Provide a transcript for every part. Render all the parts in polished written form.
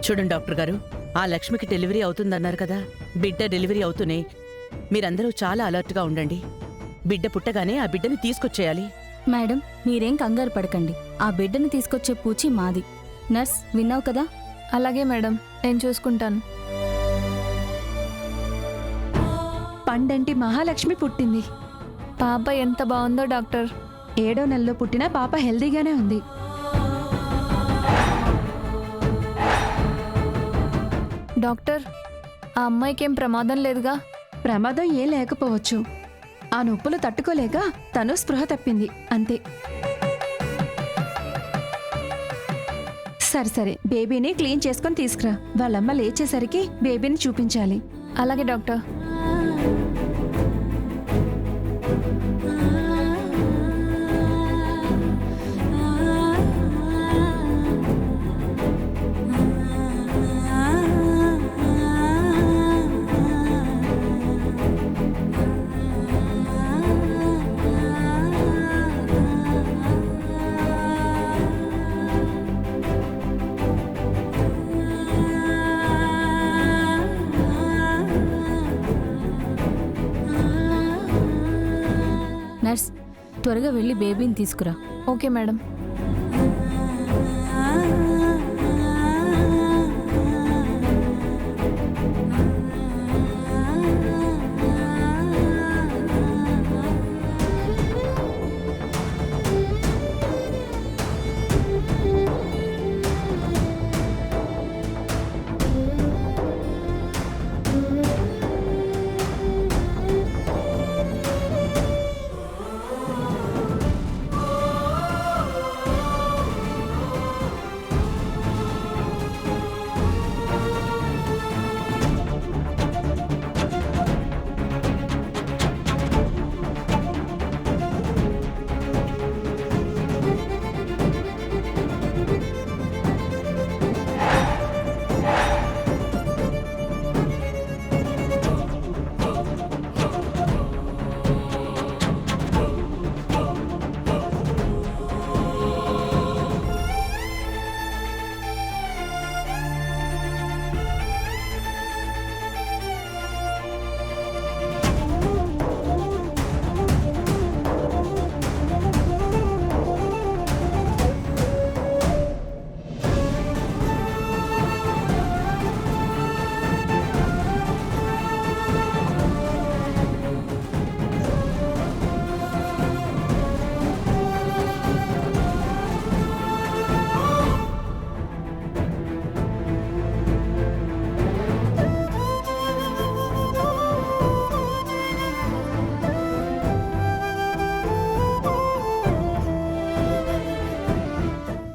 చూడండి డాక్టర్ గారు, ఆ లక్ష్మికి డెలివరీ అవుతుందన్నారు కదా. బిడ్డ డెలివరీ అవుతూనే మీరందరూ చాలా అలర్ట్గా ఉండండి. బిడ్డ పుట్టగానే ఆ బిడ్డని తీసుకొచ్చేయాలి. మేడం, మీరేం కంగారు పడకండి. ఆ బిడ్డను తీసుకొచ్చే పూచి మాది. నర్స్, విన్నావు కదా? అలాగే మేడం, నేను చూసుకుంటాను. పండంటి మహాలక్ష్మి పుట్టింది. పాప ఎంత బాగుందో డాక్టర్. 7వ నెలలో పుట్టిన పాప హెల్దీగానే ఉంది. డాక్టర్, ఆ అమ్మాయికి ఏం ప్రమాదం లేదుగా? ప్రమాదం ఏం లేకపోవచ్చు. ఆ నొప్పులు తట్టుకోలేక తను స్పృహ తప్పింది అంతే. సరే బేబీని క్లీన్ చేసుకొని తీసుకురా. వాళ్ళమ్మ లేచేసరికి బేబీని చూపించాలి. అలాగే డాక్టర్. నర్స్, త్వరగా వెళ్ళి బేబీని తీసుకురా. Okay madam.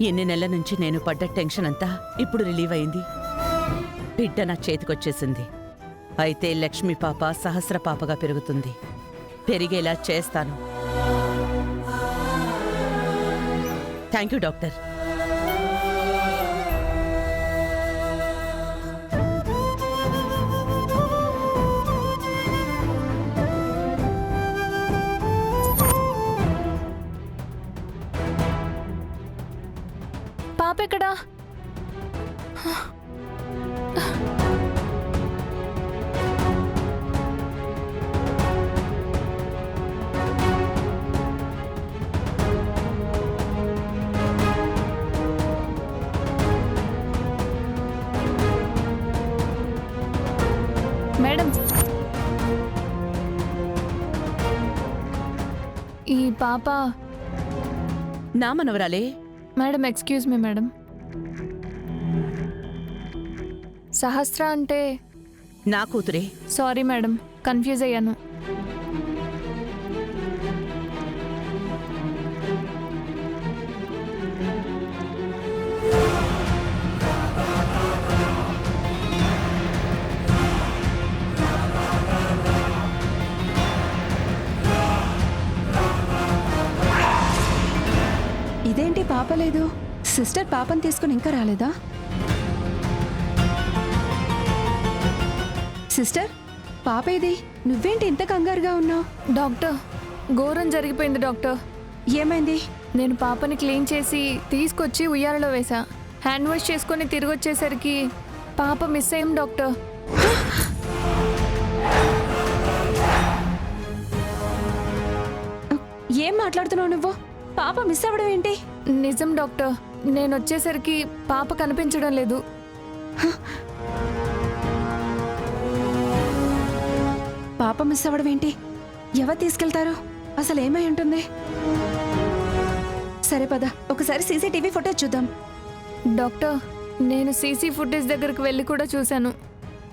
ఎన్ని నెలల నుంచి నేను పడ్డ టెన్షన్ అంతా ఇప్పుడు రిలీవ్ అయింది. బిడ్డ నా చేతికొచ్చేసింది. అయితే లక్ష్మి పాప సహస్ర పాపగా పెరుగుతుంది. పెరిగేలా చేస్తాను. Thank you doctor. పాప ఎక్కడా? మేడం, ఈ పాప నా మనవరాలే. Madam, excuse me madam. Sahasra అంటే నా కూతురే. సారీ మేడం, కన్ఫ్యూజ్ అయ్యాను. ఇదేంటి పాప లేదు? సిస్టర్ పాపని తీసుకుని ఇంకా రాలేదా? సిస్టర్, పాప ఇది. నువ్వేంటి ఇంత కంగారుగా ఉన్నావు? డాక్టర్, ఘోరం జరిగిపోయింది డాక్టర్. ఏమైంది? నేను పాపని క్లీన్ చేసి తీసుకొచ్చి ఉయ్యాలలో వేశా. హ్యాండ్ వాష్ చేసుకొని తిరిగి వచ్చేసరికి పాప మిస్ అయ్యాం డాక్టర్. ఏం మాట్లాడుతున్నావు నువ్వు? పాప మిస్ అవ్వడం ఏంటి? నిజం డాక్టర్, నేను వచ్చేసరికి పాప కనిపించడం లేదు. పాప మిస్ అవ్వడం ఏంటి? ఎవరు తీసుకెళ్తారు? అసలు ఏమై ఉంటుంది? సరే పద, ఒకసారి సీసీటీవీ ఫుటేజ్ చూద్దాం. డాక్టర్, నేను సీసీ ఫుటేజ్ దగ్గరికి వెళ్ళి కూడా చూశాను.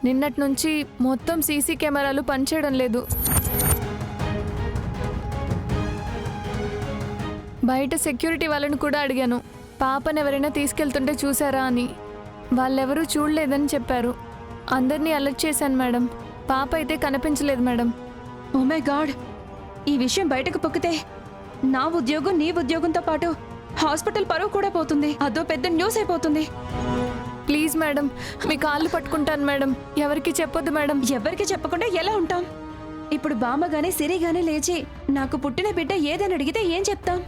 నిన్నటి నుంచి మొత్తం సీసీ కెమెరాలు పనిచేయడం లేదు. బయట సెక్యూరిటీ వాళ్ళని కూడా అడిగాను, పాపను ఎవరైనా తీసుకెళ్తుంటే చూసారా అని. వాళ్ళెవరూ చూడలేదని చెప్పారు. అందరినీ అలర్ట్ చేశాను మేడం. పాప అయితే కనిపించలేదు మేడం. ఓ మై గాడ్, ఈ విషయం బయటకు పొక్కితే నా ఉద్యోగం నీ ఉద్యోగంతో పాటు హాస్పిటల్ పరువు కూడా పోతుంది. అదో పెద్ద న్యూస్ అయిపోతుంది. ప్లీజ్ మేడం, మీ కాళ్ళు పట్టుకుంటాను మేడం. ఎవరికి చెప్పొద్దు మేడం. ఎవరికి చెప్పకుండా ఎలా ఉంటాం? ఇప్పుడు బామ్మ గానీ సిరి గానీ లేచి నాకు పుట్టిన బిడ్డ ఏదని అడిగితే ఏం చెప్తాం?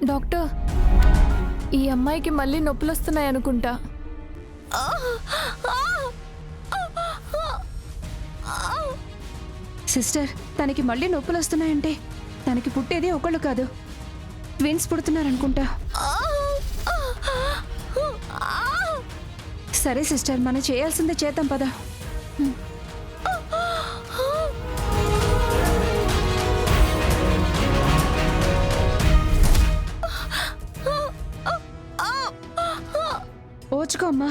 డాక్టర్, ఈ అమ్మాయికి మళ్ళీ నొప్పులు వస్తున్నాయి అనుకుంటా. సిస్టర్, తనకి మళ్ళీ నొప్పులు వస్తున్నాయంటే తనకి పుట్టేది ఒకళ్ళు కాదు, ట్విన్స్ పుడుతున్నారనుకుంటా. సరే సిస్టర్, మనం చేయాల్సిందే చేద్దాం పద. ఓచుకో అమ్మా.